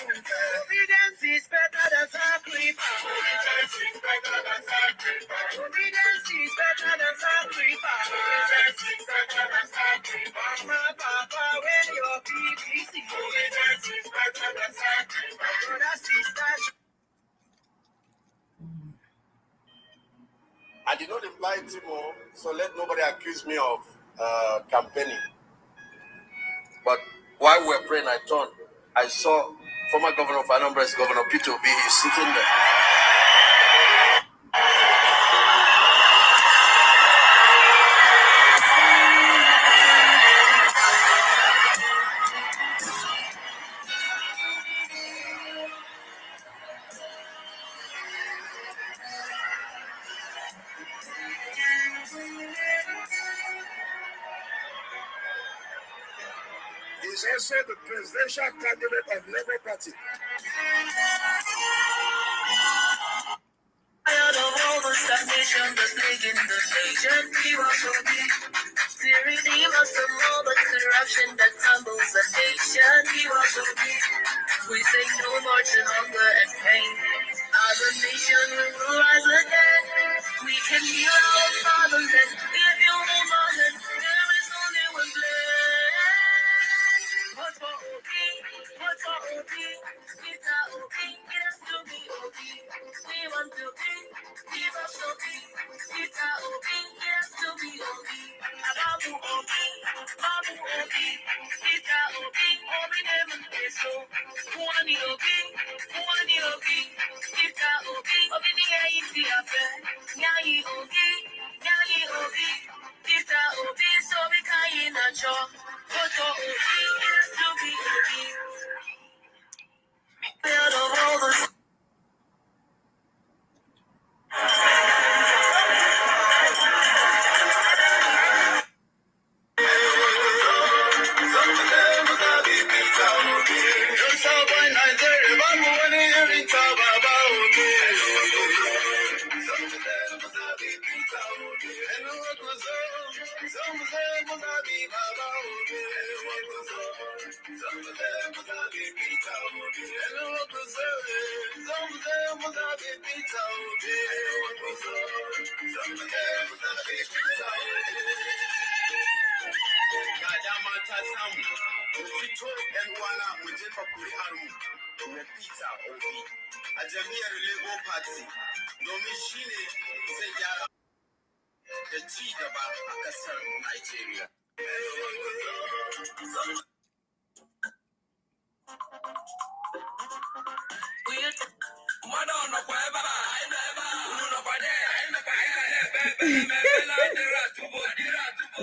Obedience is better than sacrifice. Obedience is better than sacrifice. Mama, Papa, when your BBC. Obedience is better than sacrifice. Brother, sister. I did not invite Timo, so let nobody accuse me of campaigning. But while we were praying, I turned. I saw former governor of Anambra, Governor Peter Obi, he's sitting there. He's also the presidential candidate of Labour Party. Tired of all the stagnation that's plaguing the nation. We want to be redeem us from all the corruption that tumbles the nation. We want to be. We say no more to hunger and pain. As a nation, we will rise again. We can heal our fathers and if you will modern, there is only one plan. Vote for OB, vote for OB. It's our OB, it has to be OB. We want to be, give us OB. It's our OB, it has to be OB. Ababu OB, Babu OB. It's our OB, OB never is so. Wani OB, Wani OB. It's our OB, OB ni easy affair. Nyai OB, Nyai OB. It's our OB, so we can't nacho. Vote for OB, it has to be OB. Tired of all the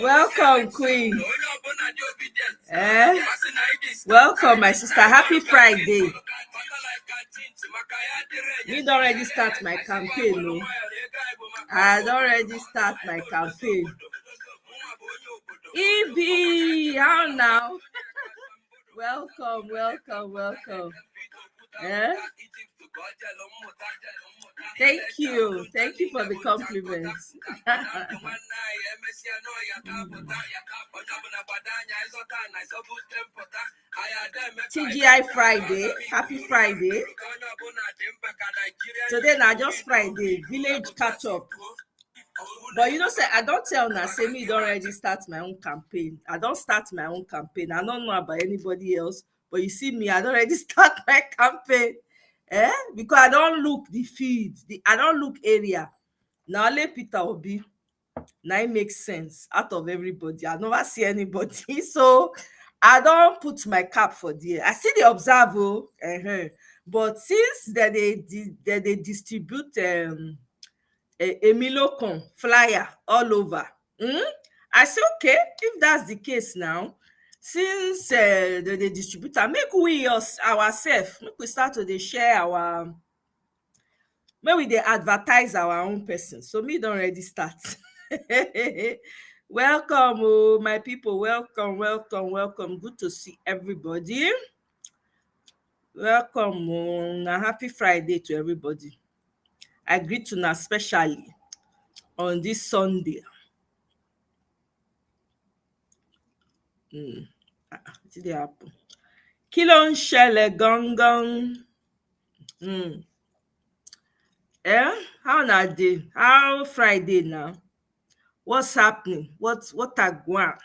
Welcome, Queen. Welcome, my sister. Happy Friday. You don't already start my campaign, no? I don't already start my campaign. EB, how now? Welcome, welcome, welcome. Thank you for the compliments. TGI Friday, happy Friday. Today na just Friday, village catch up. But you know, say I don't tell now, say me don't already start my own campaign. I don't start my own campaign. I don't know about anybody else, but you see me, I don't already start my campaign. Because I don't look the feed, I don't look area. Now let Peter Obi. Now it makes sense out of everybody. I never see anybody. So I don't put my cap for there. I see the observe, but since that they distribute a Milocon flyer all over, I say, okay, if that's the case now, since the distributor, make we ourselves, make we start to dey share our, make we dey advertise our own person. So me don already start. Welcome, oh, my people. Welcome, welcome, welcome. Good to see everybody. Welcome, oh, na happy Friday to everybody. I greet una especially on this Sunday. Wetin dey happen? Kí ló ń ṣẹlẹ̀ gangan? How na dey? How Friday now? What's happening? What agwan?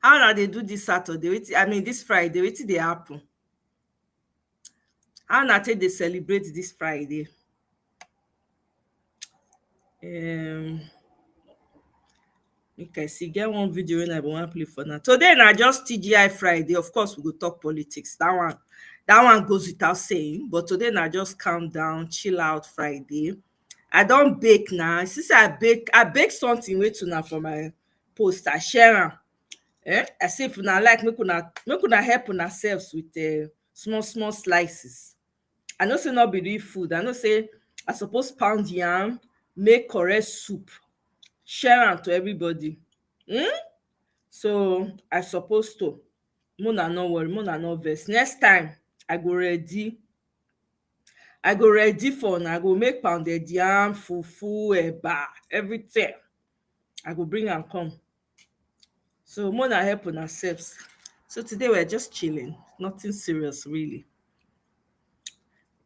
How na dey do this Saturday? This Friday, wetin dey happen? How na take dey celebrate this Friday? Make I see, get one video wey I wan play for now. Today na just TGI Friday. Of course, we go talk politics. That one goes without saying. But today na just calm down, chill out Friday. I don bake now. Since I bake something wey tuna for my post. I share am. I say if una like, make una help una selves with small slices. I know say not be real food. I know say I suppose pound yam, make correct soup, share am to everybody. So I suppose to. Mona no worry, mona no vex. Next time I go ready for una. I go make pounded yam, fufu, eba, everything. I go bring am come. So mona help una selves. So today we're just chilling, nothing serious really.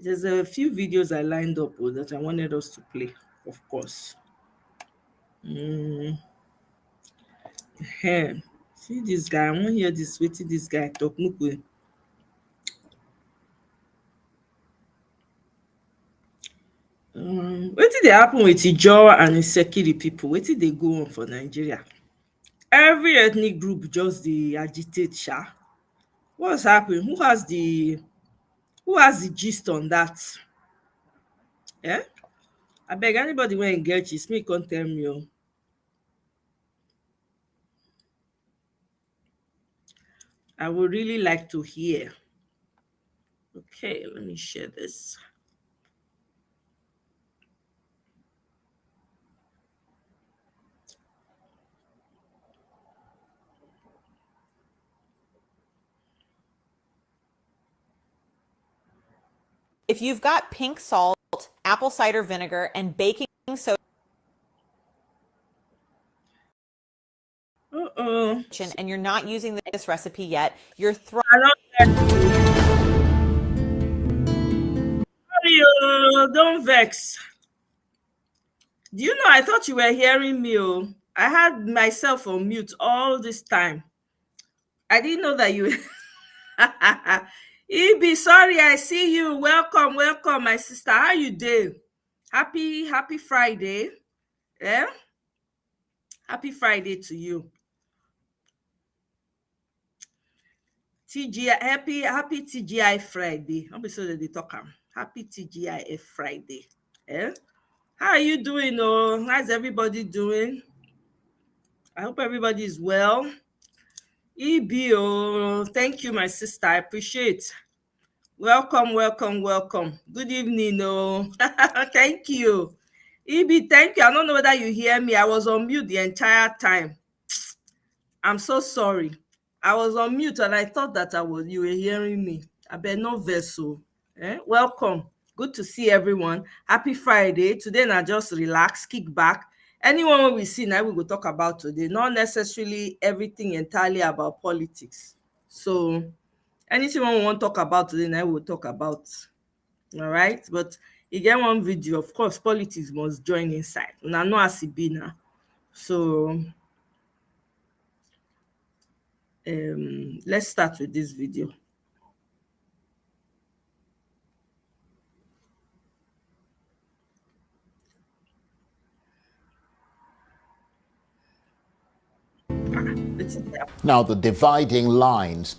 There's a few videos I lined up with that I wanted us to play, of course. See this guy, I wan hear this, wetin this guy talk. Make we wetin dey happen with Ijaw and Isekiri people? Wetin dey go on for Nigeria? Every ethnic group just dey agitate sha. What's happening? Who has the gist on that? Abeg, anybody wey get gist, make come tell me o. I would really like to hear. Okay, let me share this. If you've got pink salt, apple cider vinegar, and baking soda, and you're not using this recipe yet, you're don't vex. Do you know, I thought you were hearing me. I had myself on mute all this time. I didn't know that you Ibi, sorry, I see you. Welcome, my sister. How you doing? Happy Friday. Happy Friday to you. TGI, happy TGI Friday. I'm so that they talk. Happy TGIF Friday. How are you doing? How's everybody doing? I hope everybody is well. EBO, thank you, my sister. I appreciate. Welcome. Good evening. Thank you. EB, thank you. I don't know whether you hear me. I was on mute the entire time. I'm so sorry. I was on mute and I thought that you were hearing me. I bet no vessel. Welcome. Good to see everyone. Happy Friday. Today na just relax, kick back. Anyone we see now we will talk about today. Not necessarily everything entirely about politics. So anything we want to talk about today now we'll talk about. All right. But you get one video, of course, politics must join inside. Now no as it be now. So let's start with this video. Now, the dividing lines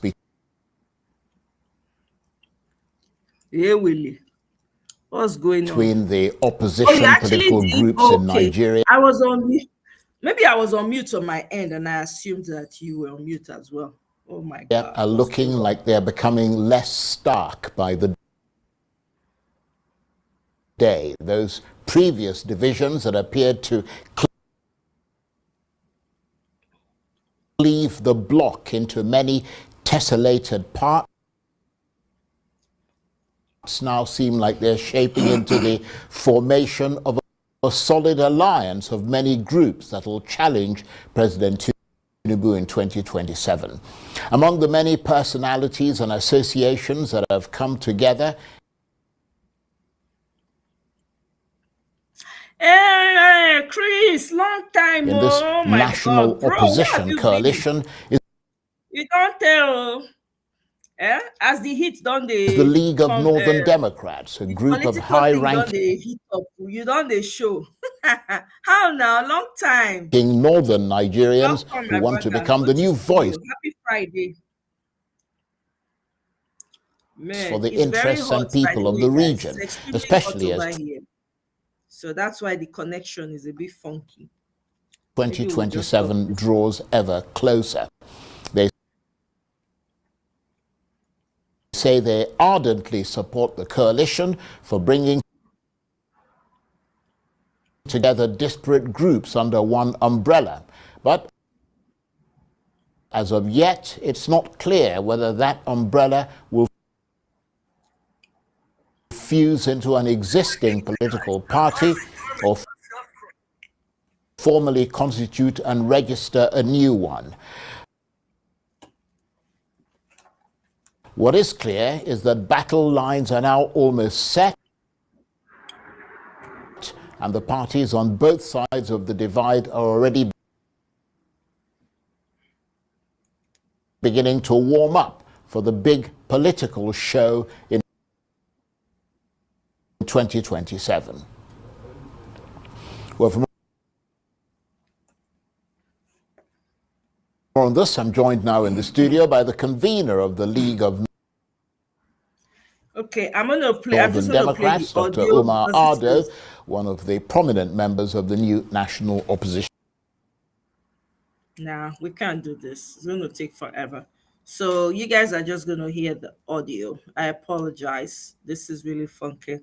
what's going on between the opposition political groups in Nigeria. I was on mute. Maybe I was on mute on my end and I assumed that you were on mute as well. Oh my God. Are looking like they're becoming less stark by the day. Those previous divisions that appeared to cleave the bloc into many tessellated parts now seem like they're shaping into the formation of a solid alliance of many groups that will challenge President Tinubu in 2027. Among the many personalities and associations that have come together Chris, long time. in this Oh my national God, bro, where have opposition you been? coalition is You don't tell. As the heat done the they League of come, Northern Democrats, a the group of political thing done high-ranking they heat up. You don't they show. How now? Long time. northern Nigerians Welcome, who my want to brother. become the Good to new see voice you. Happy Friday. for Man, the it's very interests hot, and by the people of way, the guys. region, It's extremely hot especially as over here. So that's why the connection is a bit funky. Maybe we'll just stop 2027 this. draws ever closer. They say they ardently support the coalition for bringing together disparate groups under one umbrella. But as of yet, it's not clear whether that umbrella will fuse into an existing political party or formally constitute and register a new one. What is clear is that battle lines are now almost set, and the parties on both sides of the divide are already beginning to warm up for the big political show in 2027. Well, for more on this, I'm joined now in the studio by the convener of the League of Okay, I'm just Northern gonna play the Democrats, Dr. audio Umar because it Ardo, is one of the prominent members of the new national opposition. nah, we can't do this. It's gonna take forever. So you guys are just gonna hear the audio. I apologize. This is really funky.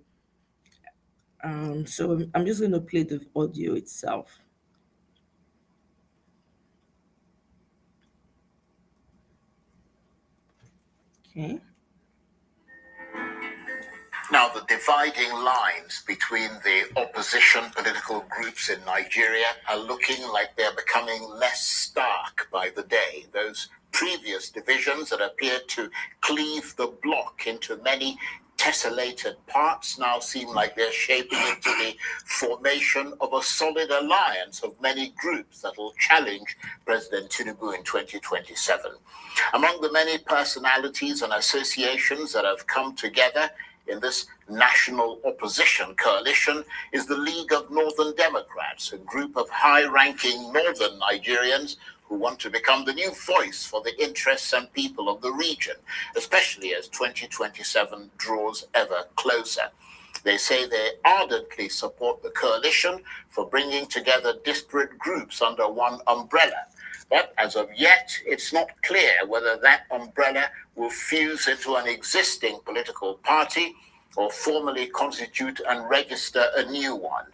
So I'm just gonna play the audio itself. Okay. Now, the dividing lines between the opposition political groups in Nigeria are looking like they're becoming less stark by the day. Those previous divisions that appeared to cleave the bloc into many tessellated parts now seem like they're shaping into the formation of a solid alliance of many groups that will challenge President Tinubu in 2027. Among the many personalities and associations that have come together in this national opposition coalition is the League of Northern Democrats, a group of high-ranking northern Nigerians who want to become the new voice for the interests and people of the region, especially as 2027 draws ever closer. They say they ardently support the coalition for bringing together disparate groups under one umbrella. But as of yet, it's not clear whether that umbrella will fuse into an existing political party or formally constitute and register a new one.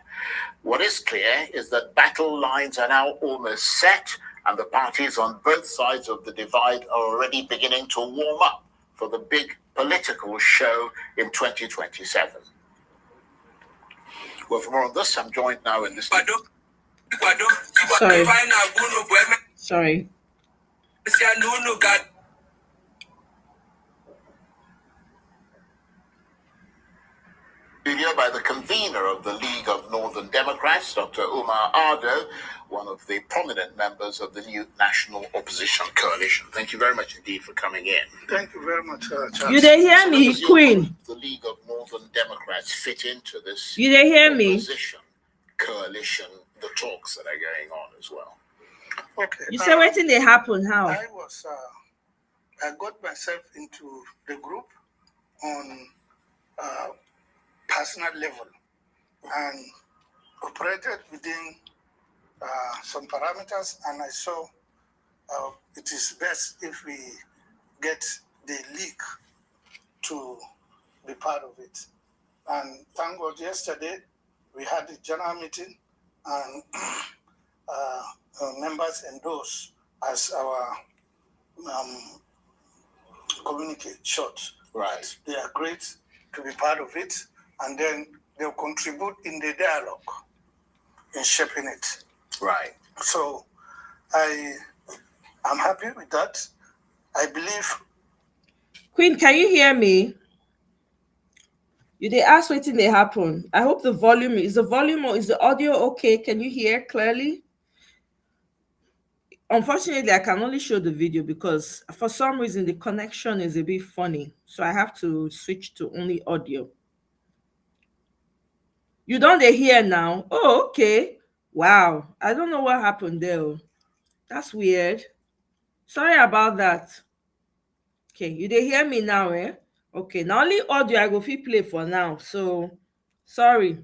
What is clear is that battle lines are now almost set, and the parties on both sides of the divide are already beginning to warm up for the big political show in 2027. Well, for more on this, I'm joined now in the studio. Sorry. By the convener of the League of Northern Democrats, Dr. Umar Ardo, one of the prominent members of the new national opposition coalition. Thank you very much indeed for coming in. Thank you very much, Charles. You they hear So me, does your Queen? group, the League of Northern Democrats, fit into this You they hear me? opposition coalition, the talks that are going on as well? Okay. You say what thing they happen? How? I got myself into the group on personal level and operated within some parameters, and I saw it is best if we get the league to be part of it. And thank God yesterday we had a general meeting, and members endorsed as our communicate short. Right. They agreed to be part of it, and then they'll contribute in the dialogue in shaping it. Right. So I'm happy with that. I believe. Queen, can you hear me? You they ask waiting they happen. I hope the volume or is the audio okay? Can you hear clearly? Unfortunately, I can only show the video because for some reason the connection is a bit funny. So I have to switch to only audio. You don't they hear now? Oh, okay. Wow. I don't know what happened there. That's weird. Sorry about that. Okay, you they hear me now, eh? Okay, now only audio I go fit play for now. So sorry.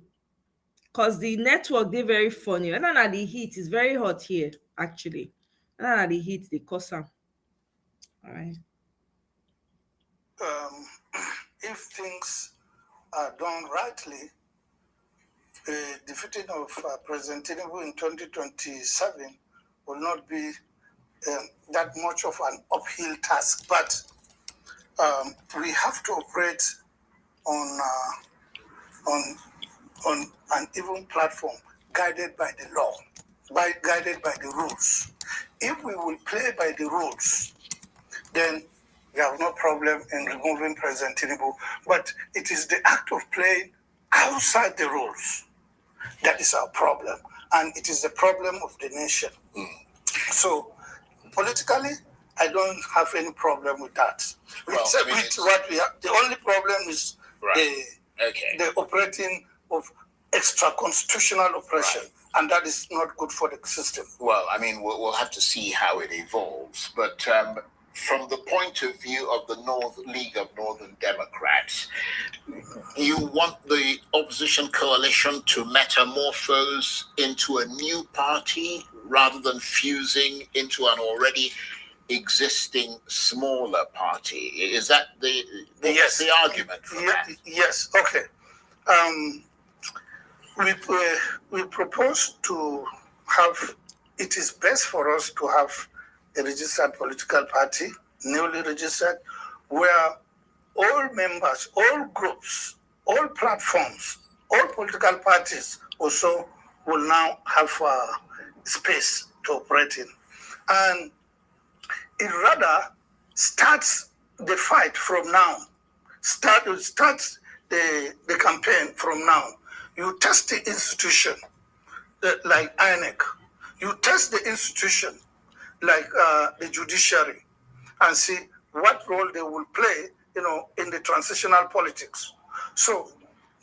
Because the network they very funny. And then the heat is very hot here, actually. And then the heat they cause some. All right. If things are done rightly, the defeating of President Tinubu in 2027 will not be that much of an uphill task. But we have to operate on an even platform, guided by the law, guided by the rules. If we will play by the rules, then we have no problem in removing President Tinubu. But it is the act of playing outside the rules that is our problem, and it is the problem of the nation. So, politically, I don't have any problem with that. Well, with what we have, the only problem is the operating of extra-constitutional oppression, and that is not good for the system. Well, I mean, we'll have to see how it evolves, but from the point of view of the League of Northern Democrats, you want the opposition coalition to metamorphose into a new party rather than fusing into an already existing smaller party. Is that the argument for that? Yes, okay. We propose to have, it is best for us to have a registered political party, newly registered, where all members, all groups, all platforms, all political parties also will now have space to operate in. And it rather starts the fight from now, starts the campaign from now. You test the institution like INEC. You test the institution like the judiciary, and see what role they will play, in the transitional politics. So,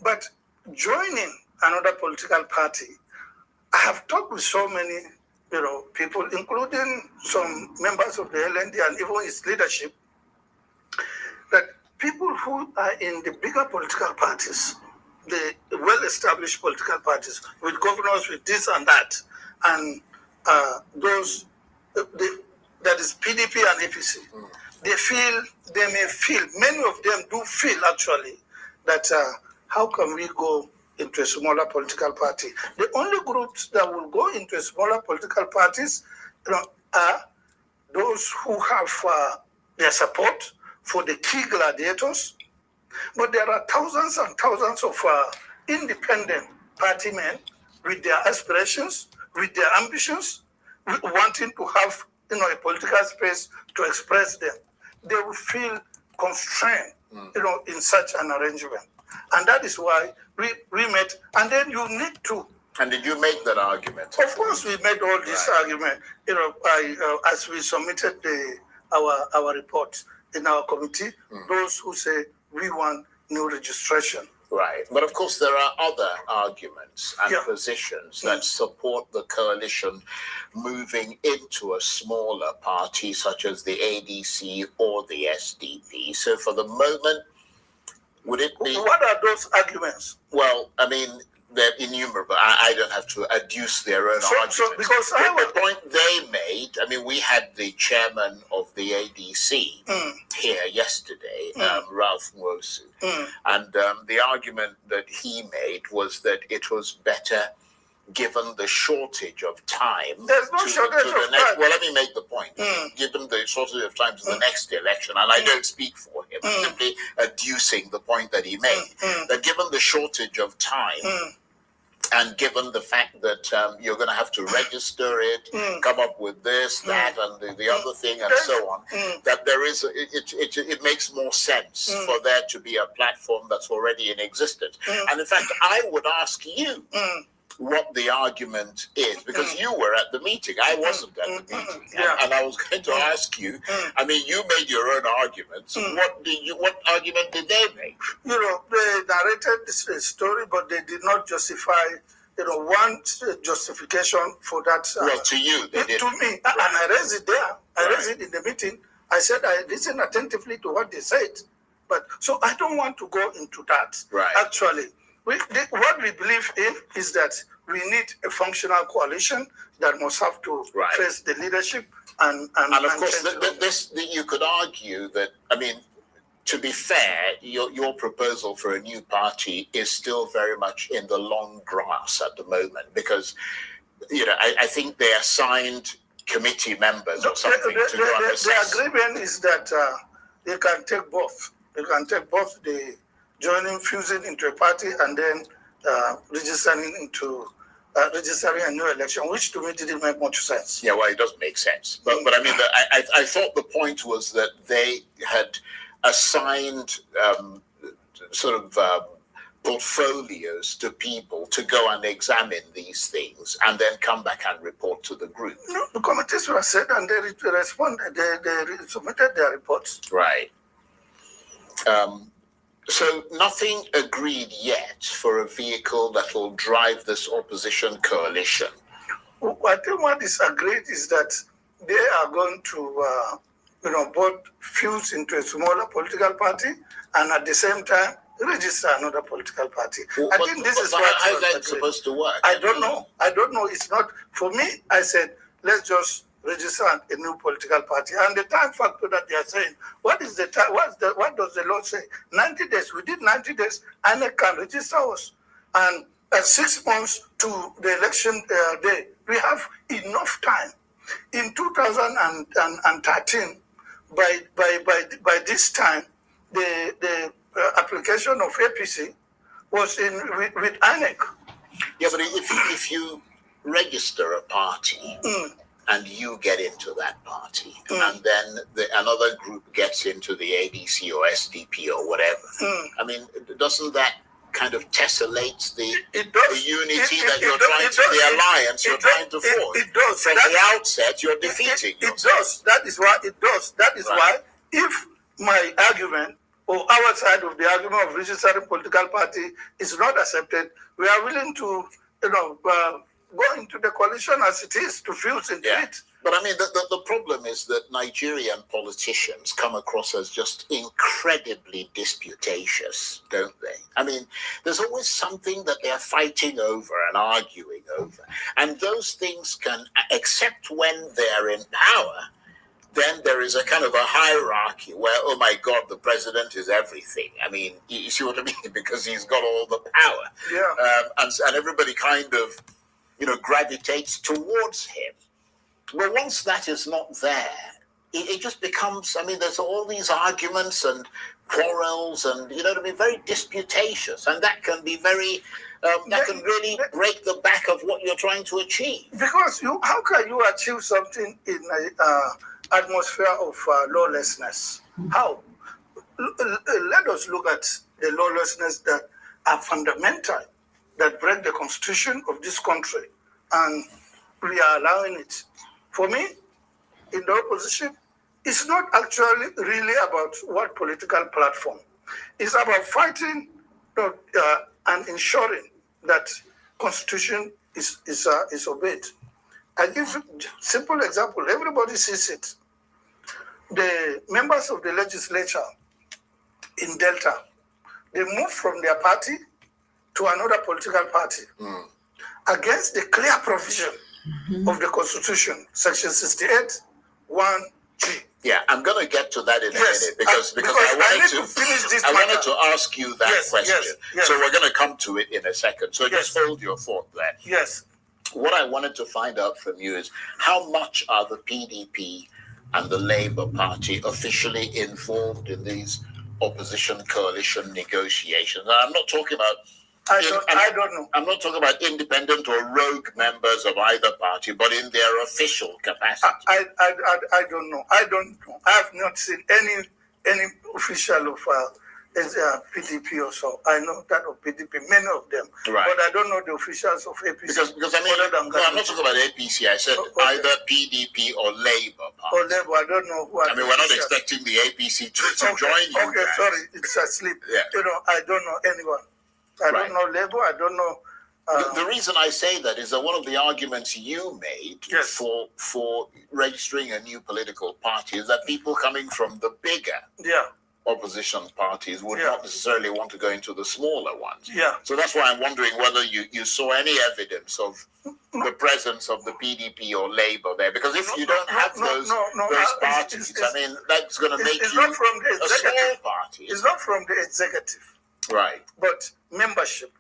but joining another political party, I have talked with so many, people, including some members of the LND and even its leadership, that people who are in the bigger political parties, the well-established political parties, with governors, with this and that, and those, that is PDP and APC, they may feel, many of them do feel actually, that how can we go into a smaller political party? The only groups that will go into a smaller political parties are those who have their support for the key gladiators. But there are thousands and thousands of independent party men with their aspirations, with their ambitions, wanting to have a political space to express them. They will feel constrained, in such an arrangement. And that is why we met. And then you need to. And did you make that argument? Of course, we made all this argument. As we submitted our report in our committee, those who say we want new registration. Right. But of course, there are other arguments and positions that support the coalition moving into a smaller party, such as the ADC or the SDP. So for the moment, would it be... What are those arguments? Well, I mean, they're innumerable. I don't have to adduce their own arguments. So because the point they made, I mean, we had the chairman of the ADC here yesterday, Ralph Nwosu, and the argument that he made was that it was better, given the shortage of time. There's no shortage of time. Well, let me make the point. Given the shortage of time to the next election, and I don't speak for him, simply adducing the point that he made, that given the shortage of time, and given the fact that you're going to have to register it, come up with this, that, and the other thing, and so on, that there is, it makes more sense for there to be a platform that's already in existence. And in fact, I would ask you what the argument is, because you were at the meeting. I wasn't at the meeting. And I was going to ask you, I mean, you made your own arguments. What argument did they make? You know, they narrated this story, but they did not justify, one justification for that. Well, to you, they did. To me, and I raised it there. I raised it in the meeting. I said I listened attentively to what they said. But so I don't want to go into that. Right. Actually, what we believe in is that we need a functional coalition that must have to face the leadership and of course, you could argue that, I mean, to be fair, your proposal for a new party is still very much in the long grass at the moment, because, I think they assigned committee members or something to go and assess. The agreement is that they can take both. They can take both the fusing into a party and then registering a new election, which to me didn't make much sense. Yeah, well, it doesn't make sense. But I mean, I thought the point was that they had assigned portfolios to people to go and examine these things and then come back and report to the group. No, the committees were set and they responded. They submitted their reports. Right. So nothing agreed yet for a vehicle that will drive this opposition coalition. I think what is agreed is that they are going to, both fuse into a smaller political party and at the same time register another political party. I think this is what how is that supposed to work? I don't know. It's not for me. I said let's just register a new political party. And the time factor that they are saying, what is the time? What does the law say? 90 days. We did 90 days, and they can register us. And at 6 months to the election day, we have enough time. In 2013, by this time, the application of APC was with INEC. Yeah, but if you register a party, and you get into that party, and then another group gets into the ADC or SDP or whatever. I mean, doesn't that kind of tessellate the unity that you're trying to, the alliance you're trying to forge? It does. From the outset, you're defeating yourself. It does. That is why it does. That is why if my argument or our side of the argument of registering political party is not accepted, we are willing to, go into the coalition as it is to fuse into it. But I mean, the problem is that Nigerian politicians come across as just incredibly disputatious, don't they? I mean, there's always something that they're fighting over and arguing over. And those things can, except when they're in power, then there is a kind of a hierarchy where, oh my God, the president is everything. I mean, you see what I mean? Because he's got all the power. Yeah. And everybody kind of, gravitates towards him. Well, once that is not there, it just becomes, I mean, there's all these arguments and quarrels and, very disputatious. And that can be very, that can really break the back of what you're trying to achieve. Because how can you achieve something in an atmosphere of lawlessness? How? Let us look at the lawlessness that are fundamental, that break the constitution of this country, and we are allowing it. For me, in the opposition, it's not actually really about what political platform. It's about fighting and ensuring that constitution is obeyed. I give a simple example. Everybody sees it. The members of the legislature in Delta, they moved from their party to another political party against the clear provision of the Constitution, Section 68, 1G. Yeah, I'm going to get to that in a minute because I wanted to finish this. I wanted to ask you that question. Yes. So we're going to come to it in a second. So just hold your thought there. Yes. What I wanted to find out from you is how much are the PDP and the Labour Party officially involved in these opposition coalition negotiations? And I'm not talking about I don't know. I'm not talking about independent or rogue members of either party, but in their official capacity. I don't know. I don't know. I have not seen any official of PDP or so. I know that of PDP, many of them, right. But I don't know the officials of APC. Because I mean, no, I'm not talking about APC. I said either PDP or Labour Party. Or Labour, I don't know who. I mean, we're not expecting the APC to join you. Okay, guys. sorry, it's asleep. Yeah. I don't know anyone. I don't know Labour. I don't know. The reason I say that is that one of the arguments you made for registering a new political party is that people coming from the bigger opposition parties would not necessarily want to go into the smaller ones. Yeah. So that's why I'm wondering whether you saw any evidence of the presence of the PDP or Labour there, because if you don't have those parties, I mean, that's going to make you not from the a small party. It's not from the executive. Right. But membership.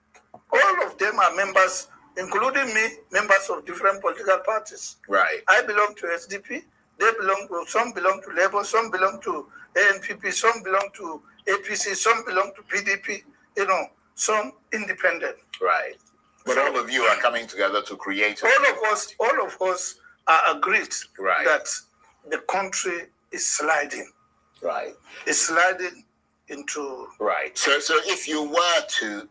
All of them are members, including me, members of different political parties. Right. I belong to SDP. Some belong to Labour, some belong to ANPP, some belong to APC, some belong to PDP, some independent. Right. But all of you are coming together to create all of us are agreed that the country is sliding. Right. It's sliding into... Right. So if you were to...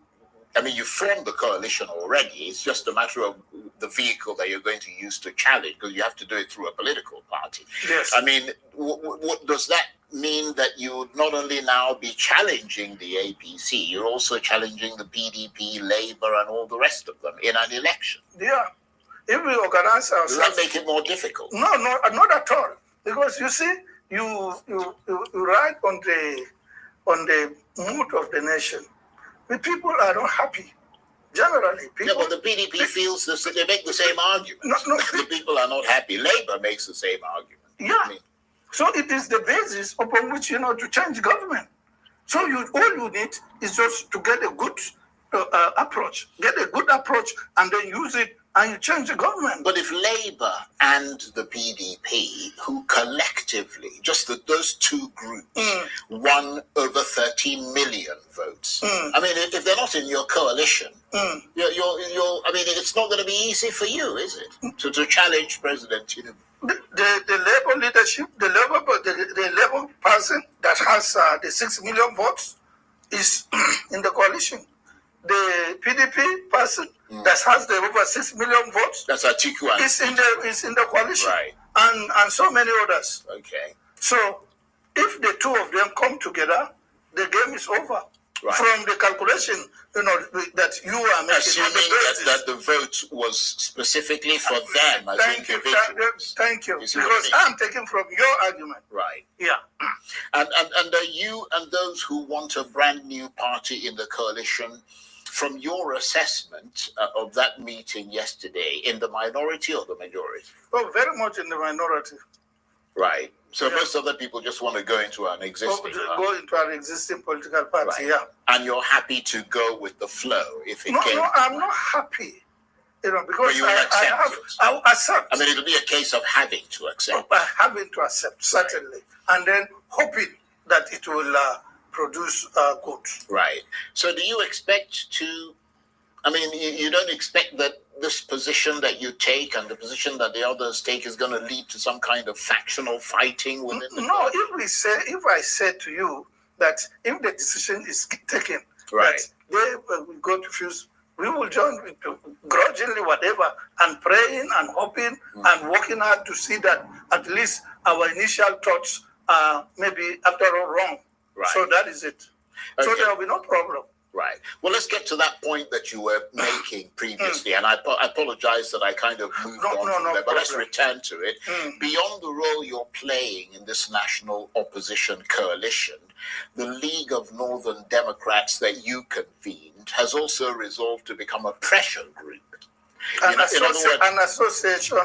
I mean, you formed the coalition already. It's just a matter of the vehicle that you're going to use to challenge, because you have to do it through a political party. Yes. I mean, what does that mean? That you would not only now be challenging the APC, you're also challenging the PDP, Labour, and all the rest of them in an election? Yeah. If we organize ourselves... Does that make it more difficult? No, not at all. Because you see, you ride on the mood of the nation. The people are not happy. Generally, people... Yeah, but the PDP feels they make the same argument. No. The people are not happy. Labour makes the same argument. Yeah. I mean, so it is the basis upon which, to change government. So all you need is just to get a good approach. Get a good approach and then use it and you change the government. But if Labour and the PDP, who collectively, just those two groups, won over 13 million votes, I mean, if they're not in your coalition, I mean, it's not going to be easy for you, is it, to challenge President Tinubu? The Labour leadership, the Labour person that has the 6 million votes is in the coalition. The PDP person that has the over 6 million votes, that's Atiku, is in the coalition, right? And so many others. Okay. So if the two of them come together, the game is over. Right. From the calculation, that you are making. Assuming that the vote was specifically for them as individuals. Thank you. Because I'm taking from your argument. Right. Yeah. And are you and those who want a brand new party in the coalition, from your assessment of that meeting yesterday, in the minority or the majority? Oh, very much in the minority. Right. So most other people just want to go into an existing go into an existing political party, yeah. And you're happy to go with the flow if it came. No, I'm not happy. Because but you will I will accept. I mean, it'll be a case of having to accept. Having to accept, certainly. Right. And then hoping that it will produce good. Right. So do you expect to, I mean, you don't expect that this position that you take and the position that the others take is going to lead to some kind of factional fighting within the party? If I say to you that if the decision is taken, right, that they will go to fuse, we will join grudgingly whatever and praying and hoping and working hard to see that at least our initial thoughts are maybe after all wrong. Right. So that is it. Okay. So there will be no problem. Right. Well, let's get to that point that you were making previously, and I apologize that I kind of moved on from there, but let's return to it. Beyond the role you're playing in this national opposition coalition, the League of Northern Democrats that you convened has also resolved to become a pressure group. An association.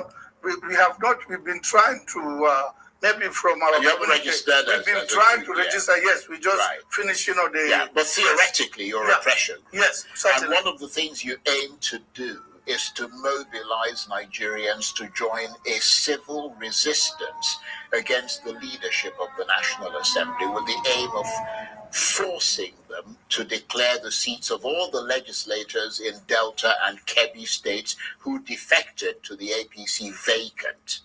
We've been trying to, maybe from our... You haven't registered. We've been trying to register, yes. We just finished, the... Yeah, but theoretically, you're a pressure group. Yes, certainly. And one of the things you aim to do is to mobilize Nigerians to join a civil resistance against the leadership of the National Assembly with the aim of forcing them to declare the seats of all the legislators in Delta and Kebbi states who defected to the APC vacant.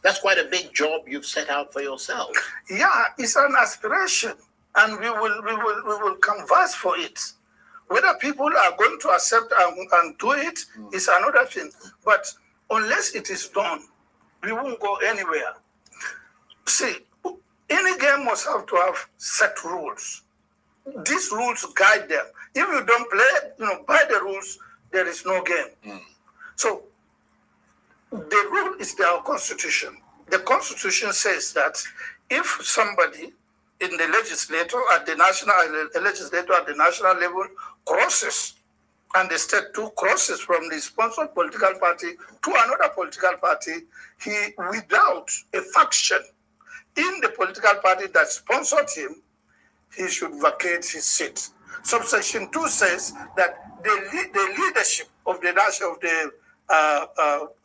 That's quite a big job you've set out for yourself. Yeah, it's an aspiration, and we will converse for it. Whether people are going to accept and do it is another thing. But unless it is done, we won't go anywhere. See, any game must have to have set rules. These rules guide them. If you don't play, by the rules, there is no game. So the rule is our constitution. The constitution says that if somebody in the legislature at the national level crosses, and the state too crosses from the sponsored political party to another political party, he, without a faction in the political party that sponsored him, he should vacate his seat. Subsection 2 says that the leadership of the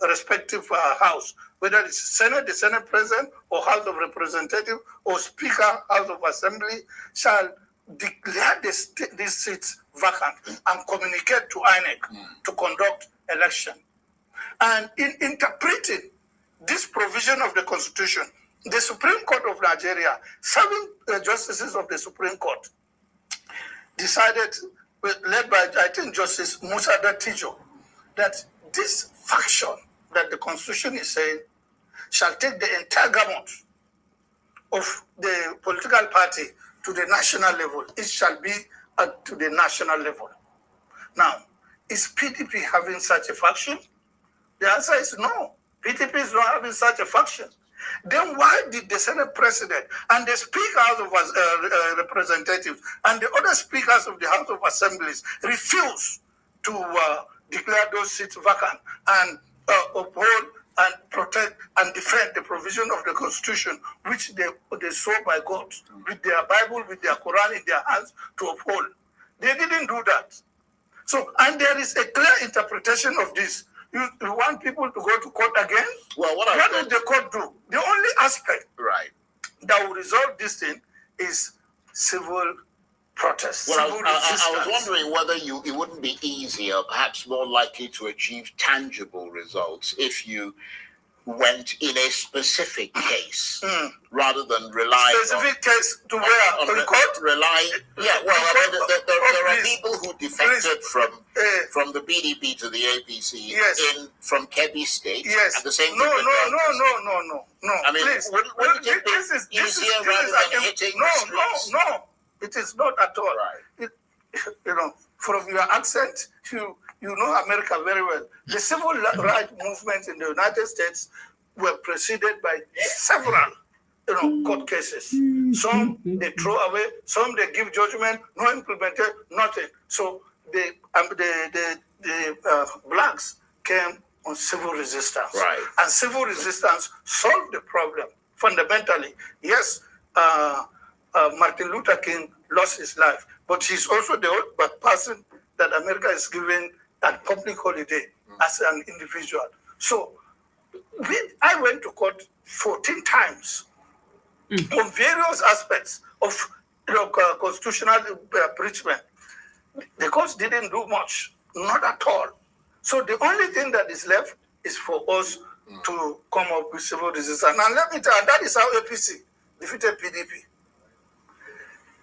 respective house, whether it's Senate, the Senate President, or House of Representatives, or Speaker, House of Assembly, shall declare these seats vacant and communicate to INEC to conduct election. And in interpreting this provision of the Constitution, the Supreme Court of Nigeria, 7 justices of the Supreme Court, decided, led by, I think, Justice Musa Datijo, that this faction that the Constitution is saying shall take the entire gamut of the political party to the national level. It shall be to the national level. Now, is PDP having such a faction? The answer is no. PDP is not having such a faction. Then why did the Senate President and the Speaker of Representatives and the other Speakers of the House of Assemblies refuse to declare those seats vacant and uphold and protect and defend the provision of the Constitution, which they swore by God, with their Bible, with their Quran in their hands to uphold? They didn't do that. So, and there is a clear interpretation of this. You want people to go to court again? Well, what did the court do? The only aspect that will resolve this thing is civil protest. Well, I was wondering whether it wouldn't be easier, perhaps more likely to achieve tangible results if you went in a specific case rather than relying specific case to where? On the court? There are people who defected from the BDP to the APC from Kebbi State. Yes. At the same No. I mean, please. Wouldn't it be easier rather than hitting the streets? No. It is not at all. Right. From your accent, you know America very well. The civil rights movement in the United States were preceded by several, court cases. Some they throw away, some they give judgment, no implementation, nothing. So the blacks came on civil resistance, and civil resistance solved the problem fundamentally. Yes, Martin Luther King lost his life, but he's also the person that America is giving a public holiday as an individual. So I went to court 14 times on various aspects of constitutional breachment. The courts didn't do much, not at all. So the only thing that is left is for us to come up with civil resistance. And let me tell you, that is how APC defeated PDP.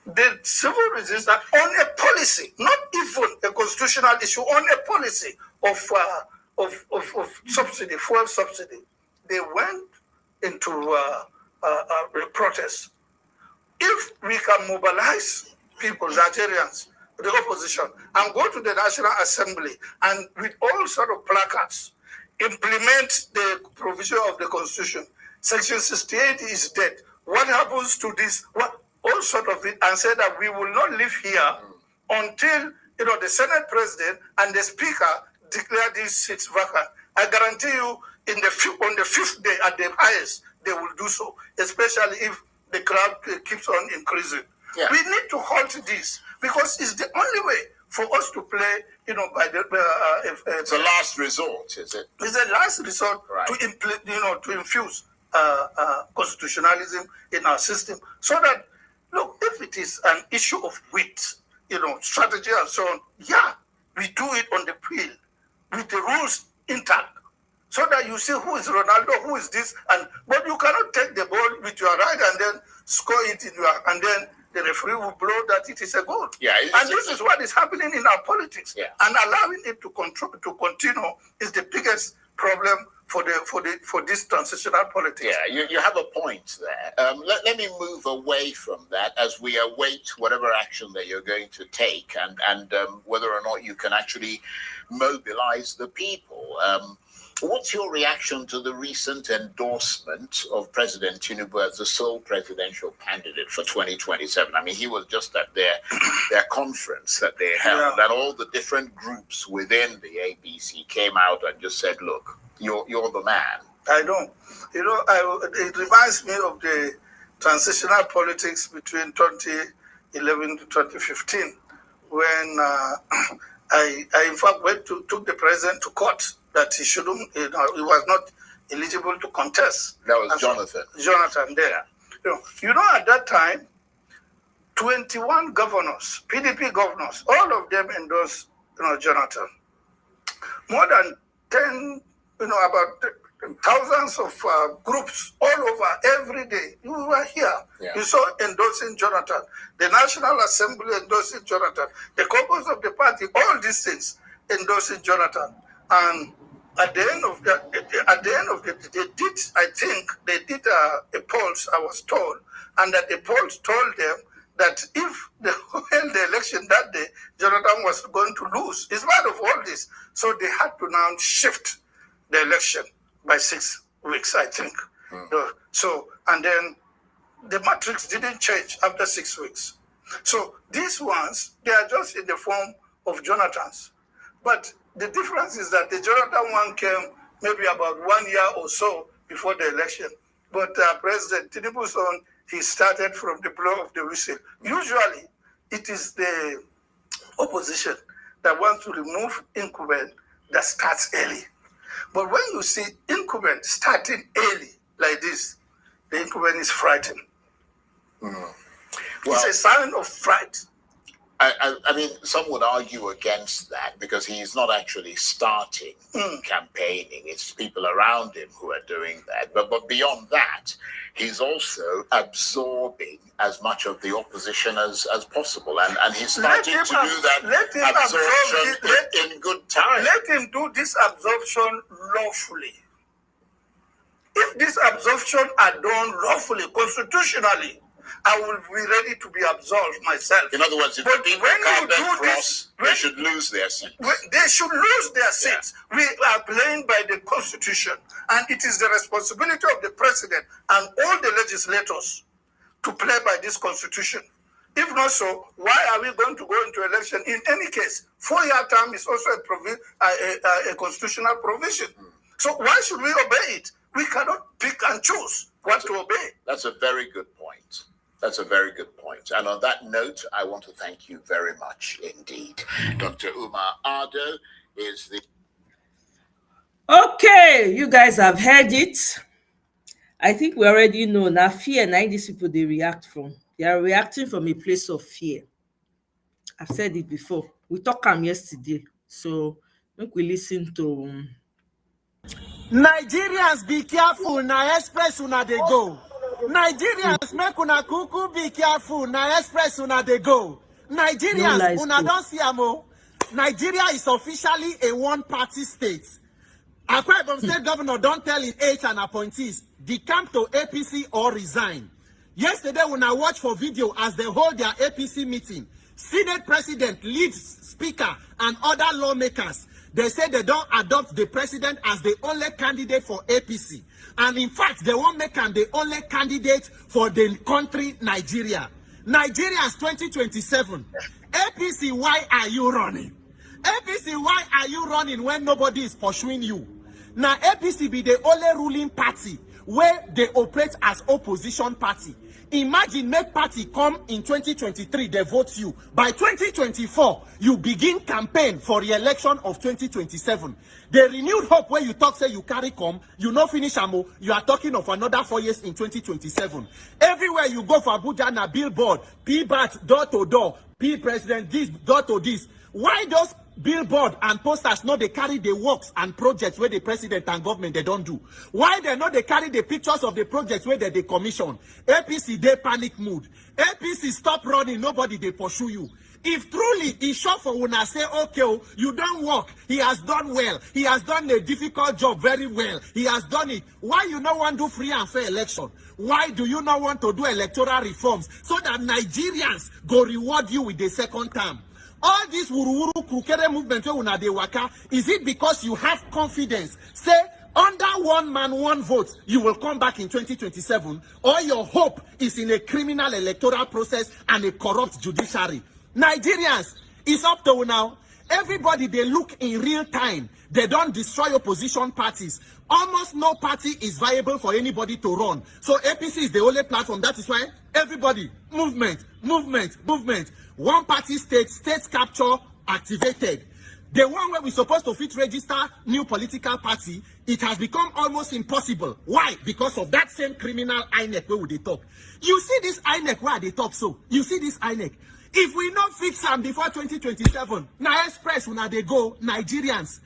The civil resistance on a policy, not even a constitutional issue, on a policy of subsidy, fuel subsidy. They went into a protest. If we can mobilize people, Nigerians, the opposition, and go to the National Assembly and with all sort of placards, implement the provision of the Constitution. Section 68 is dead. What happens to this? What all sort of it, and say that we will not live here until the Senate President and the Speaker declare these seats vacant. I guarantee you, on the fifth day at the highest, they will do so, especially if the crowd keeps on increasing. Yeah. We need to halt this because it's the only way for us to play, by the. It's a last resort, is it? It's a last resort to infuse constitutionalism in our system, so that look, if it is an issue of wit, strategy and so on, yeah, we do it on the field with the rules intact, so that you see who is Ronaldo, who is this, but you cannot take the ball with your right and then score it and then the referee will blow that it is a goal. Yeah, and this is what is happening in our politics. Yeah. And allowing it to continue is the biggest problem for this transitional politics. Yeah, you have a point there. Let me move away from that as we await whatever action that you're going to take and whether or not you can actually mobilize the people. What's your reaction to the recent endorsement of President Tinubu as the sole presidential candidate for 2027? I mean, he was just at their conference that they held, and all the different groups within the ABC came out and just said, look, you're the man. I know. It reminds me of the transitional politics between 2011 to 2015, when I in fact took the president to court that he shouldn't, he was not eligible to contest. That was Jonathan. Jonathan there. At that time, 21 governors, PDP governors, all of them endorsed, Jonathan. More than 10, about thousands of groups all over every day. You were here. Yeah. You saw endorsing Jonathan. The National Assembly endorsing Jonathan. The caucus of the party, all these things endorsing Jonathan. And at the end of they did a polls, I was told, and that the polls told them that if they held the election that day, Jonathan was going to lose, in spite of all this. So they had to now shift the election by 6 weeks, I think. So, and then the matrix didn't change after 6 weeks. So these ones, they are just in the form of Jonathans. But the difference is that the Jonathan one came maybe about 1 year or so before the election. But President Tinubu's on, he started from the blow of the whistle. Usually, it is the opposition that wants to remove incumbent that starts early. But when you see incumbent starting early like this, the incumbent is frightened. Well, it's a sign of fright. I mean, some would argue against that because he's not actually starting campaigning. It's people around him who are doing that. But beyond that, he's also absorbing as much of the opposition as possible. And he's starting to do that absorption in good time. Let him do this absorption lawfully. If this absorption are done lawfully, constitutionally, I will be ready to be absolved myself. In other words, if the people can't then cross, they should lose their seats. They should lose their seats. Yeah. We are playing by the Constitution, and it is the responsibility of the President and all the legislators to play by this Constitution. If not so, why are we going to go into election? In any case, 4-year term is also a constitutional provision. So why should we obey it? We cannot pick and choose what to obey. That's a very good point. That's a very good point. And on that note, I want to thank you very much indeed. Dr. Umar Ado is the... Okay, you guys have heard it. I think we already know now fear, now these people, they react from. They are reacting from a place of fear. I've said it before. We talked yesterday. So, make we listen to... Nigerians, be careful. Now express una they go. Nigerians, make una kuku be careful. Now express una they go. Nigerians, una don't see amo. Nigeria is officially a one-party state. Akwa Ibom State Governor don't tell his aides and appointees decamp to APC or resign. Yesterday, when I watched for video as they hold their APC meeting, Senate president, lead speaker, and other lawmakers, they say they don't adopt the president as the only candidate for APC. And in fact, they won't make him the only candidate for the country, Nigeria. Nigeria's 2027. APC, why are you running? APC, why are you running when nobody is pursuing you? Now, APC be the only ruling party where they operate as opposition party. Imagine make party come in 2023, they vote you. By 2024, you begin campaign for the election of 2027. The renewed hope where you talk say you carry come, you no finish amo, you are talking of another 4 years in 2027. Everywhere you go for Abuja na billboard, P-BAT, door to door, P-President this, door to this. Why those billboard and posters no they carry the works and projects where the president and government they don't do? Why they no they carry the pictures of the projects where they commission? APC they panic mood. APC stop running, nobody they pursue you. If truly he shot for una say okay, you don't work, he has done well, he has done a difficult job very well, he has done it. Why you not want to do free and fair election? Why do you not want to do electoral reforms so that Nigerians go reward you with the second term? All this wuru krukere movement una de waka, is it because you have confidence? Say under one man, one vote, you will come back in 2027, or your hope is in a criminal electoral process and a corrupt judiciary? Nigerians, it's up to now. Everybody they look in real time. They don't destroy opposition parties. Almost no party is viable for anybody to run. So APC is the only platform. That is why everybody, movement. One party states capture activated. The one where we're supposed to fit register new political party, it has become almost impossible. Why? Because of that same criminal INEC where they talk. You see this INEC where they talk so. You see this INEC. If we not fix them before 2027, now express when they go, Nigerians,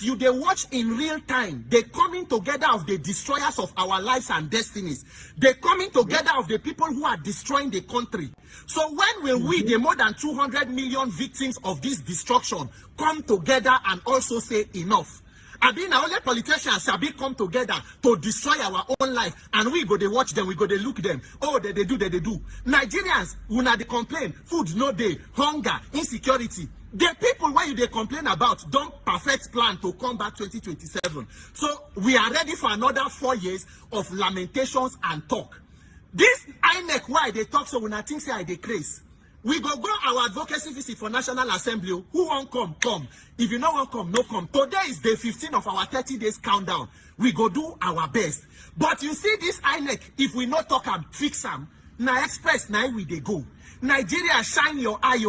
you they watch in real time. They coming together of the destroyers of our lives and destinies. They coming together of the people who are destroying the country. So when will we, the more than 200 million victims of this destruction, come together and also say enough? I mean, now only politicians shall be come together to destroy our own life, and we go they watch them, we go they look them. Oh, they do. Nigerians, when they complain, food no day, hunger, insecurity. The people where they complain about don't perfect plan to come back 2027. So we are ready for another 4 years of lamentations and talk. This INEC why they talk so when I think say I decrease. We go our advocacy visit for National Assembly. Who won't come? Come. If you no want come, no come. Today is day 15 of our 30 days countdown. We go do our best. But you see this INEC, if we not talk and fix them, now express now we they go. Nigeria shine your eye,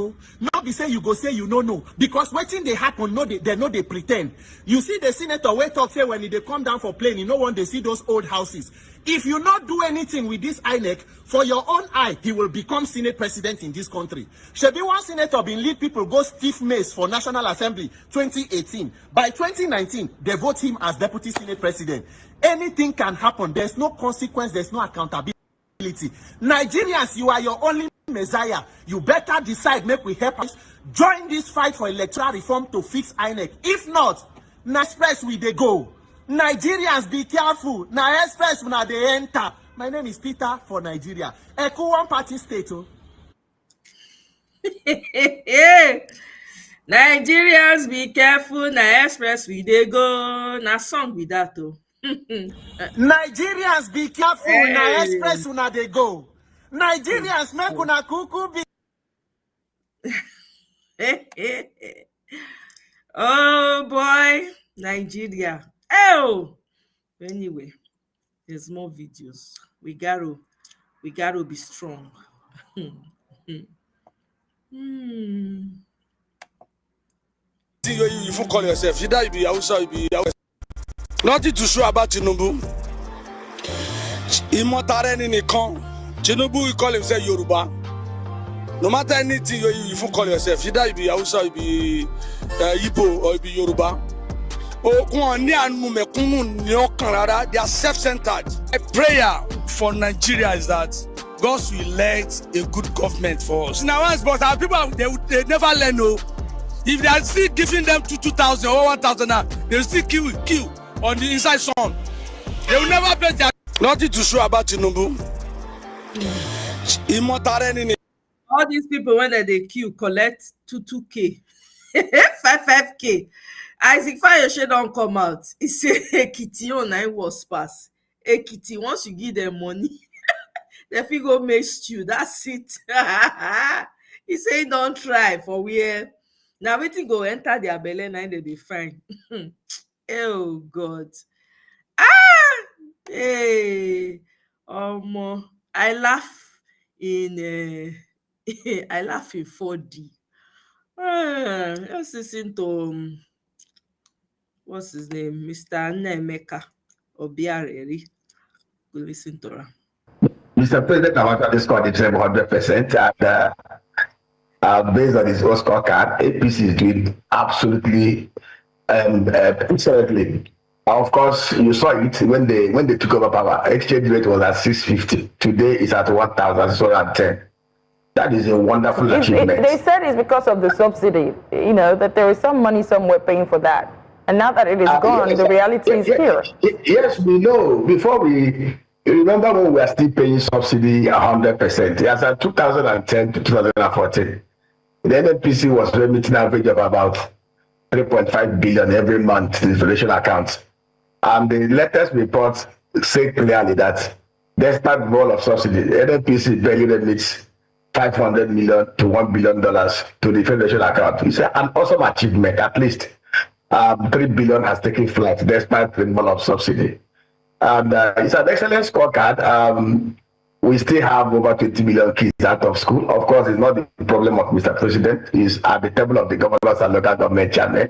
not be say you go say you no, because waiting they happen, no they know they pretend. You see the senator where talk say when they come down for plane, you know when they see those old houses. If you not do anything with this INEC, for your own eye, he will become Senate president in this country. Shebi one senator been lead people go stiff mace for National Assembly 2018. By 2019, they vote him as deputy Senate president. Anything can happen. There's no consequence. There's no accountability. Nigerians, you are your only messiah. You better decide, make we help us. Join this fight for electoral reform to fix INEC. If not, na express we they go. Nigerians, be careful. Na express when they enter. My name is Peter for Nigeria. Echo one party state. Nigerians, be careful. Na express we they go. Na song with that too. Nigerians, be careful. Na express una they go. Nigerians, make una kuku be. Oh boy, Nigeria. Oh, anyway, there's more videos. We gotta be strong. You call yourself. Either you be Hausa, you be Hausa. Nothing to show about Tinubu. Imotare nikan. Tinubu will call himself Yoruba. No matter anything you call yourself. Either you be Hausa, you be Igbo, or you be Yoruba. They are self-centered. A prayer for Nigeria is that God will elect a good government for us. Now, but our people, they never learn. No. If they are still giving them 2,000 or 1,000, they will still kill on the inside sun. They will never pay their... Nothing to show about Tinubu. All these people when they queue collect 2k, 5k. Isaac Fayose don't come out. He say Ekiti on 9 was pass. Ekiti, once you give them money, they fit go make stew. That's it. He say don't try for where. Now wetin go enter their belly na they fine. Oh God. Hey, I laugh in I laugh in 4D. Let's listen to what's his name, Mr. Nemeka Obiareri. Go listen to her. Mr. President, I want to score the 100%, and based on his own scorecard, APC is doing absolutely excellently. Of course, you saw it when they took over power. Exchange rate was at 650. Today it's at 1,610. That is a wonderful achievement. They said it's because of the subsidy, that there is some money somewhere paying for that. And now that it is gone, the reality is here. Yes, we know. Before you remember when we were still paying subsidy 100%. Yes, at 2010 to 2014. The NNPC was remitting an average of about 3.5 billion every month to the Federation account. And the latest report say clearly that despite the role of subsidy, the NNPC barely remits $500 million to $1 billion to the Federation account. It's an awesome achievement. At least 3 billion has taken flight despite the role of subsidy. And it's an excellent scorecard. We still have over 20 million kids out of school. Of course, it's not the problem of Mr. President. It's at the table of the governors and local government channel.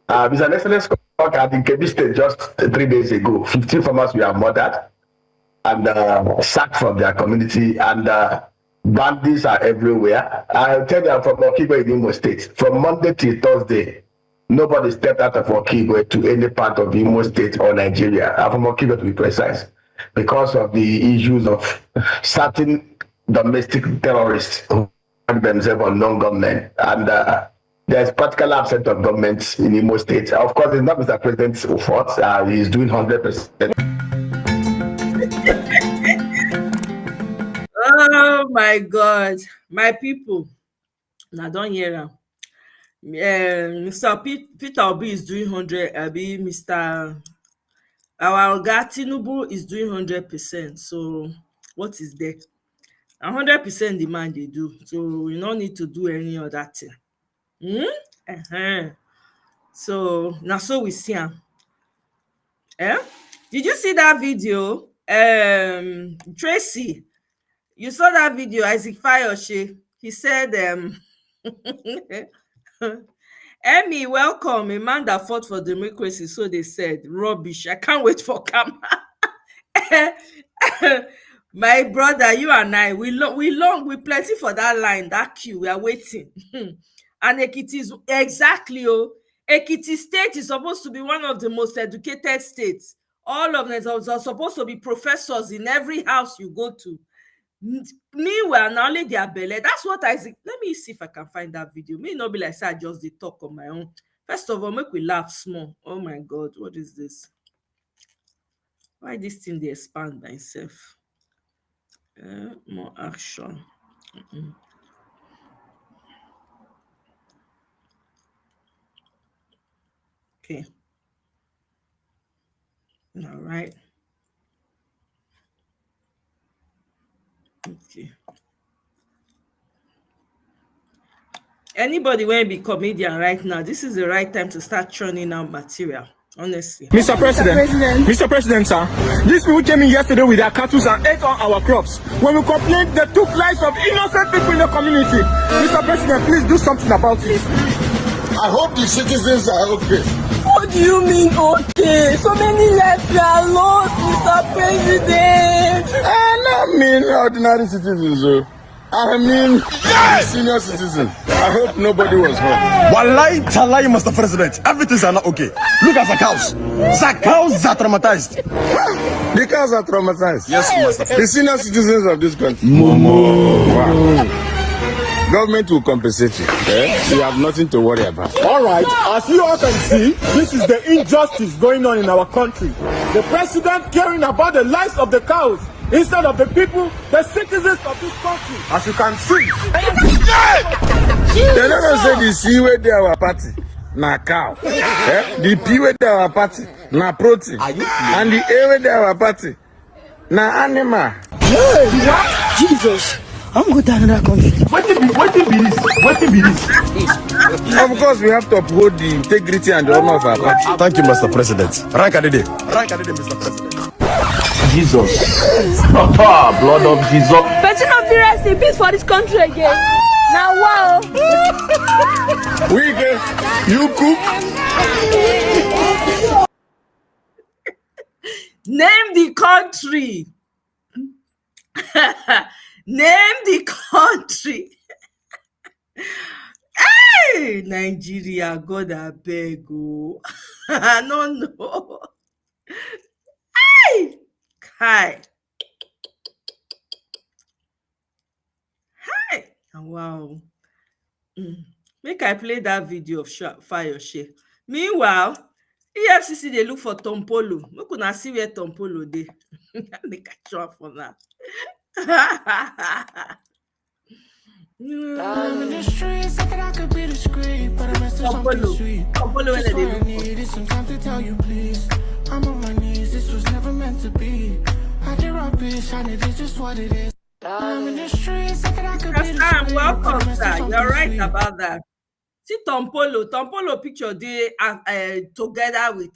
It's an excellent scorecard. In Kebbi State just 3 days ago, 15 farmers were murdered and sacked from their community, and bandits are everywhere. I'll tell you, from Okigwe in Imo State, from Monday till Thursday, nobody stepped out of Okigwe to any part of Imo State or Nigeria, from Okigwe to be precise, because of the issues of certain domestic terrorists who find themselves on non-government. And there's practical absence of government in Imo State. Of course, it's not Mr. President's fault. He's doing 100%. Oh my God, my people. Now don't hear him. Mr. Peter Obi is doing 100. Mr. Our Oga Tinubu is doing 100%. So what is there? 100% demand they do. So we don't need to do any other thing. So now so we see him. Did you see that video? Tracy, you saw that video, Isaac Fayose. He said, Emmy, welcome, a man that fought for democracy. So they said, rubbish. I can't wait for Kama. My brother, you and I, we plenty for that line, that queue. We are waiting. And Ekiti is exactly, Ekiti State is supposed to be one of the most educated states. All of them are supposed to be professors in every house you go to. Meanwhile, now only their belly. That's what I think. Let me see if I can find that video. May not be like I just the talk on my own. First of all, make we laugh small. Oh my God, what is this? Why this thing they expand by itself? More action. Okay. All right. Okay. Anybody want to be comedian right now? This is the right time to start churning out material. Honestly. Mr. President, sir. These people came in yesterday with their cattle and ate all our crops. When we complained, they took lives of innocent people in the community. Mr. President, please do something about it. I hope the citizens are okay. What do you mean okay? So many lives are lost, Mr. President. I don't mean ordinary citizens, I mean senior citizens. I hope nobody was hurt. Wallahi, Talahi, Mr. President, everything's not okay. Look at the cows. The cows are traumatized. The cows are traumatized. Yes, Mr. President. The senior citizens of this country. Momo. Wow. Government will compensate you. You have nothing to worry about. All right, as you all can see, this is the injustice going on in our country. The president caring about the lives of the cows instead of the people, the citizens of this country. As you can see, they never say the C where they our party. Na cow. The P where they our party. Na protein. And the A where they our party. Na animal. What? Jesus. I'm going to another country. What be this? Of course, we have to uphold the integrity and the honor of our party. Thank you, Mr. President. Rank Adede, Mr. President. Jesus. Blood of Jesus. But you not be rest in peace for this country again. Now, wow. We can, you cook. Name the country. Name the country. Hey, Nigeria, God abeg o. I don't know. Hey, hi. Hi. Wow. Make I play that video of fire share. Meanwhile, EFCC they look for Tompolo. Make una see where Tompolo dey. Make I show up for now. I'm in the streets, I thought I could be discreet, but I messed up something sweet. Just what I needed, some time to tell you, please. I'm on my knees, this was never meant to be. I did rubbish, I need it, just what it is. I'm in the streets, I thought I could be discreet. Welcome, sir. You're right about that. See Tompolo picture they together with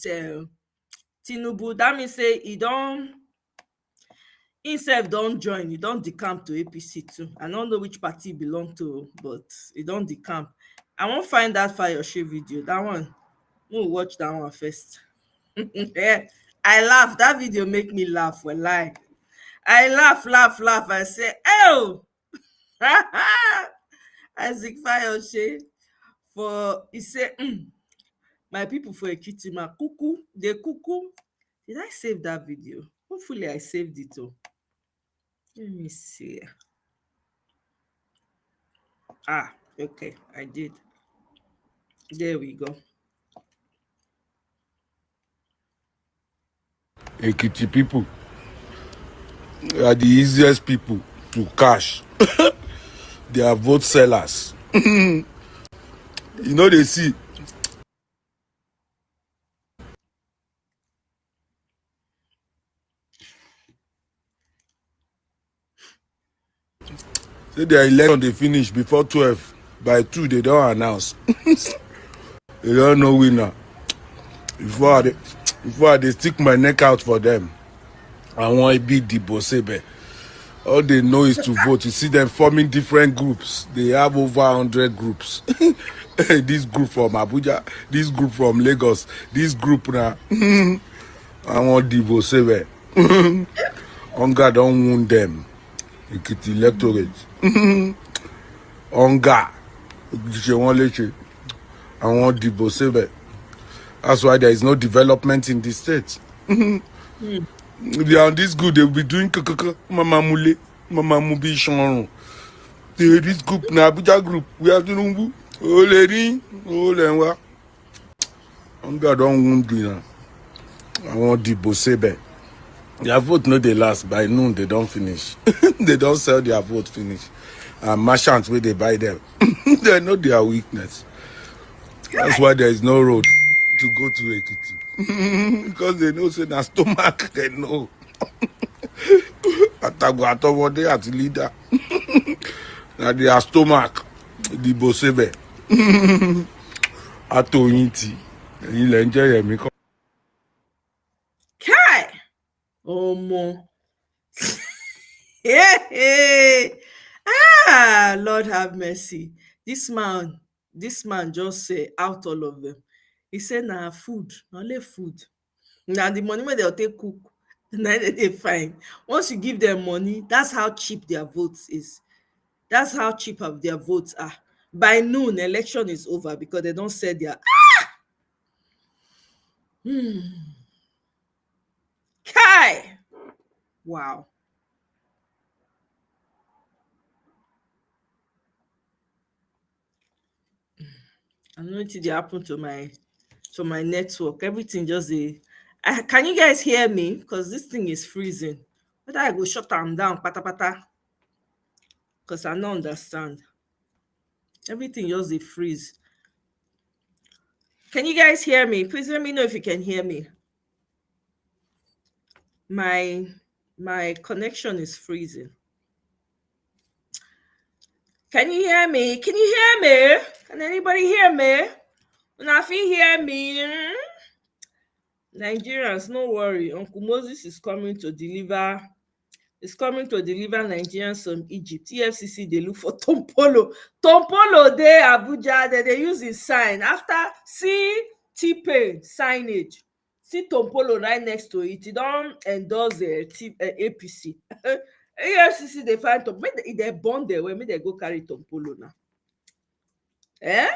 Tinubu. That means say himself don't join, he don't decamp to APC too. I don't know which party he belong to, but he don't decamp. I won't find that fire share video. That one, we'll watch that one first. Yeah, I laugh. That video make me laugh. Well, I laugh. I say, oh, Isaac fire share for he say, my people for Ekitima cuckoo, they cuckoo. Did I save that video? Hopefully, I saved it too. Let me see. Okay, I did. There we go. Ekiti people are the easiest people to cash. They are vote sellers. You know, they see. Say their election they finish before 12. By 2 they don't announce. They don't know winner. Before they stick my neck out for them. I want to be the Bosebe. All they know is to vote. You see them forming different groups. They have over 100 groups. This group from Abuja, this group from Lagos, this group now. I want the Bosebe. Hunger don't wound them. Ekiti electorate. Hunger. I want the Bosebe. That's why there is no development in the state. They are this good, they will be doing Mama Mule, Mama Mubi Shonron. This group, Abuja group, we are doing lady, Lenwa. Hunger don't wound dinner. I want the Bosebe. Their vote no they last. By noon they don't finish. They don't sell their vote finish. And merchants where they buy them. They know their weakness. That's why there is no road to go to Ekiti. Because they know say na stomach they know. Atagwatowode at leader. Na their stomach the Bosebe. Atoyinti. Ilẹ̀ ń jẹ́ yẹ̀mí kọ́. Kai! Omo. Hey. Lord have mercy. This man just say out all of them. He said, nah, food, only food. Now the money where they'll take cook, now they find. Once you give them money, that's how cheap their votes is. That's how cheap of their votes are. By noon, election is over because they don't sell their Kai! Wow. I don't know what did happen to my network. Everything just can you guys hear me? Because this thing is freezing. Whether I go shut them down, pata pata, because I don't understand. Everything just a freeze. Can you guys hear me? Please let me know if you can hear me. My connection is freezing. Can you hear me? Can you hear me? Can anybody hear me? Now if you hear me, Nigerians, no worry. Uncle Moses is coming to deliver. Is coming to deliver Nigerians from Egypt. EFCC, they look for Tompolo. Tompolo there, Abuja, they use his sign. After see T-Pain signage, see Tompolo right next to it. He don't endorse the APC. EFCC, they find Tompolo. Make they born there, make they go carry Tompolo now. Eh?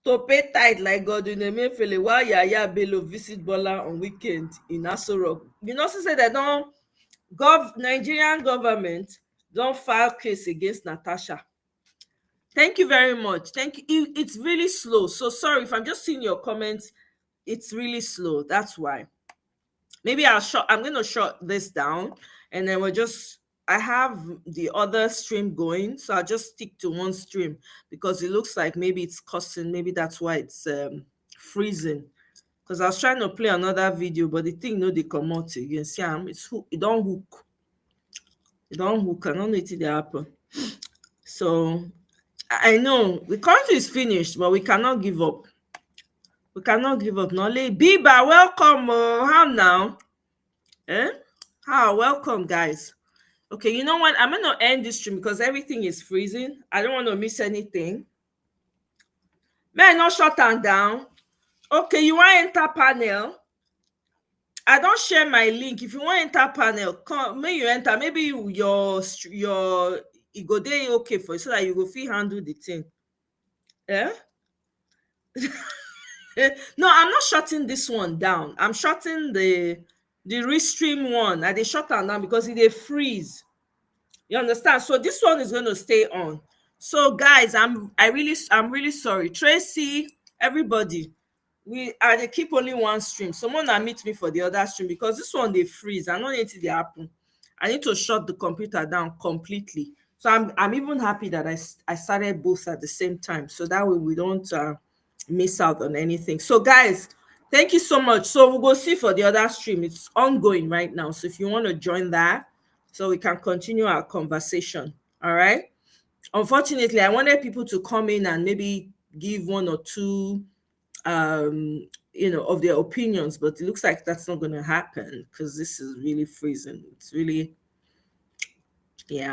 To pay tight like Godwin Emefiele while Yaya Bello visit Bola on weekend in Aso Rock. You know, say they don't Nigerian government don't file case against Natasha. Thank you very much. Thank you. It's really slow. So sorry if I'm just seeing your comments. It's really slow. That's why. Maybe I'm gonna shut this down and then I have the other stream going, so I'll just stick to one stream because it looks like maybe it's cussing. Maybe that's why it's freezing. Because I was trying to play another video, but the thing no they come out again. See, it don't hook. It don't hook. I don't know it happen. So I know the country is finished, but we cannot give up. We cannot give up. Nole Biba, welcome. How now? How welcome, guys. Okay, you know what? I'm gonna end this stream because everything is freezing. I don't want to miss anything. May I not shut down? Okay, you want to enter panel? I don't share my link. If you want to enter panel, come. May you enter. Maybe your it go there okay for you so that you go feel handle the thing. Yeah. No, I'm not shutting this one down. I'm shutting the Restream one. I they shut down because it freeze. You understand? So this one is going to stay on. So guys, I'm really sorry. Tracy, everybody, they keep only one stream. Someone will meet me for the other stream because this one they freeze. I don't need it to happen. I need to shut the computer down completely. So I'm even happy that I started both at the same time. So that way we don't miss out on anything. So guys, thank you so much. So we'll go see for the other stream. It's ongoing right now. So if you want to join that, so we can continue our conversation. All right. Unfortunately, I wanted people to come in and maybe give one or two of their opinions, but it looks like that's not going to happen because this is really freezing. It's really, yeah.